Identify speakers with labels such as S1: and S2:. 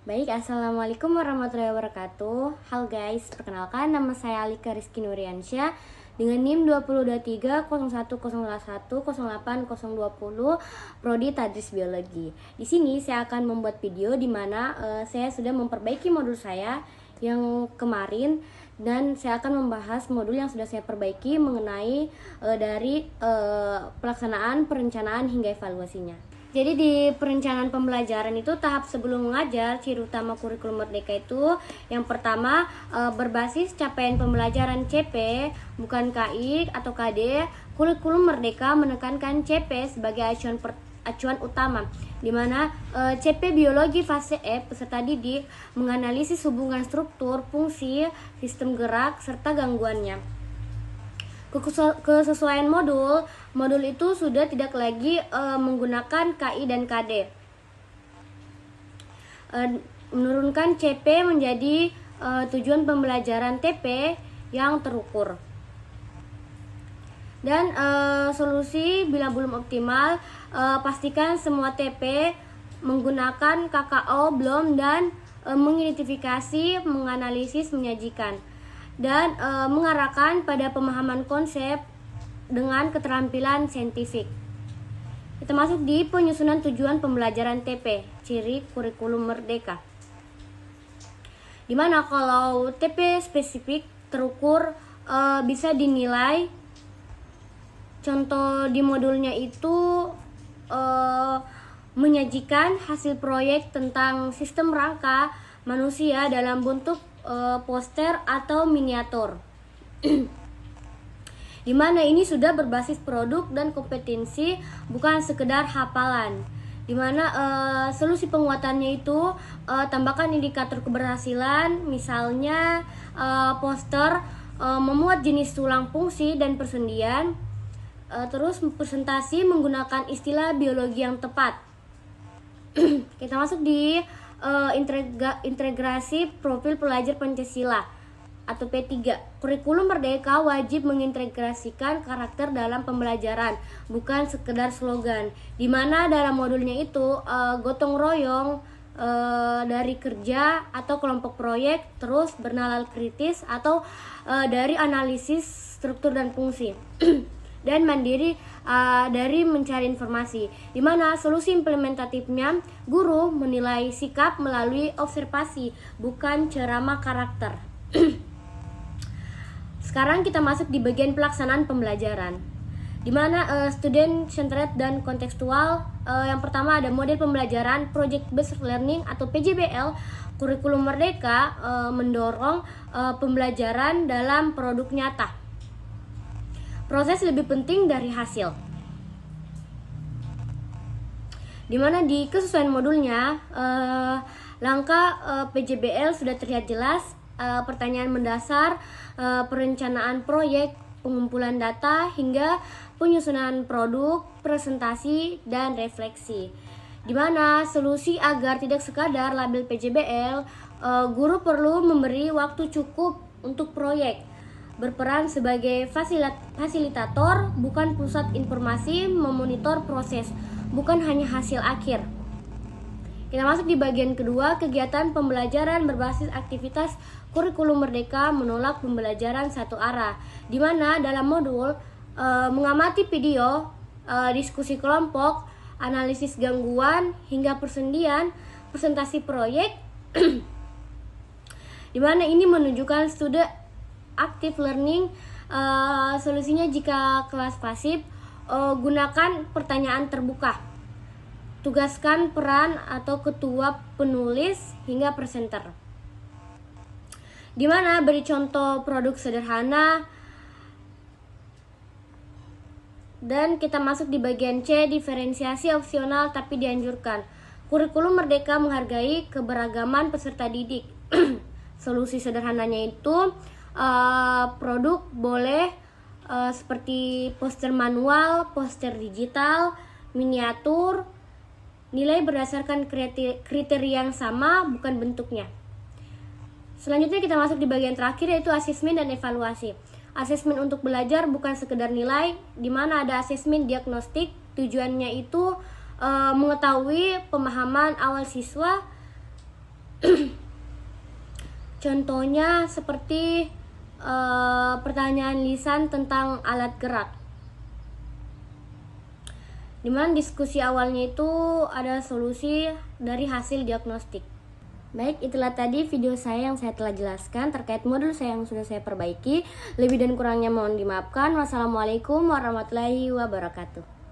S1: Baik, Assalamualaikum warahmatullahi wabarakatuh. Halo guys, perkenalkan nama saya Alika Rizky Nuriansyah dengan NIM 2023 01010820 Prodi Tadris Biologi. Di sini saya akan membuat video di mana saya sudah memperbaiki modul saya yang kemarin, dan saya akan membahas modul yang sudah saya perbaiki mengenai dari pelaksanaan, perencanaan hingga evaluasinya. Jadi di perencanaan pembelajaran itu tahap sebelum mengajar, ciri utama kurikulum merdeka itu yang pertama berbasis capaian pembelajaran CP bukan KI atau KD. Kurikulum merdeka menekankan CP sebagai acuan utama, di mana CP biologi fase E peserta didik menganalisis hubungan struktur, fungsi, sistem gerak serta gangguannya. Kesesuaian modul itu sudah tidak lagi menggunakan KI dan KD. Menurunkan CP menjadi tujuan pembelajaran TP yang terukur. Dan solusi bila belum optimal, pastikan semua TP menggunakan KKO belum dan mengidentifikasi, menganalisis, menyajikan, dan mengarahkan pada pemahaman konsep dengan keterampilan saintifik. Kita masuk di penyusunan tujuan pembelajaran TP, ciri kurikulum merdeka. Dimana kalau TP spesifik terukur bisa dinilai. Contoh di modulnya itu menyajikan hasil proyek tentang sistem rangka manusia dalam bentuk poster atau miniatur. Dimana ini sudah berbasis produk dan kompetensi, bukan sekedar hafalan. Dimana solusi penguatannya itu tambahkan indikator keberhasilan, misalnya poster memuat jenis tulang fungsi dan persendian. Terus presentasi menggunakan istilah biologi yang tepat. Kita masuk di integrasi profil pelajar Pancasila atau P3. Kurikulum merdeka wajib mengintegrasikan karakter dalam pembelajaran, bukan sekedar slogan. Di mana dalam modulnya itu gotong royong dari kerja atau kelompok proyek, terus bernalar kritis atau dari analisis struktur dan fungsi. Dan mandiri dari mencari informasi, di mana solusi implementatifnya guru menilai sikap melalui observasi, bukan ceramah karakter. Sekarang kita masuk di bagian pelaksanaan pembelajaran, di mana student centered dan kontekstual. Yang pertama ada model pembelajaran project based learning atau PJBL. Kurikulum merdeka mendorong pembelajaran dalam produk nyata. Proses lebih penting dari hasil. Dimana di kesesuaian modulnya langkah PJBL sudah terlihat jelas. Pertanyaan mendasar, perencanaan proyek, pengumpulan data, hingga penyusunan produk, presentasi, dan refleksi. Dimana solusi agar tidak sekadar label PJBL, guru perlu memberi waktu cukup untuk proyek, berperan sebagai fasilitator, bukan pusat informasi, memonitor proses, bukan hanya hasil akhir. Kita masuk di bagian kedua, kegiatan pembelajaran berbasis aktivitas. Kurikulum merdeka menolak pembelajaran satu arah, di mana dalam modul mengamati video, diskusi kelompok, analisis gangguan, hingga persendian, presentasi proyek, di mana ini menunjukkan studi active learning. Solusinya jika kelas pasif, gunakan pertanyaan terbuka. Tugaskan peran atau ketua penulis hingga presenter. Di mana beri contoh produk sederhana. Dan kita masuk di bagian C, diferensiasi opsional tapi dianjurkan. Kurikulum merdeka menghargai keberagaman peserta didik. Solusi sederhananya itu produk boleh seperti poster manual, poster digital, miniatur. Nilai berdasarkan kriteria yang sama, bukan bentuknya. Selanjutnya kita masuk di bagian terakhir, yaitu asesmen dan evaluasi. Asesmen untuk belajar bukan sekedar nilai, di mana ada asesmen diagnostik. Tujuannya itu mengetahui pemahaman awal siswa Contohnya seperti pertanyaan lisan tentang alat gerak, dimana diskusi awalnya itu ada solusi dari hasil diagnostik. Baik, itulah tadi video saya yang saya telah jelaskan terkait modul saya yang sudah saya perbaiki. Lebih dan kurangnya mohon dimaafkan. Wassalamualaikum warahmatullahi wabarakatuh.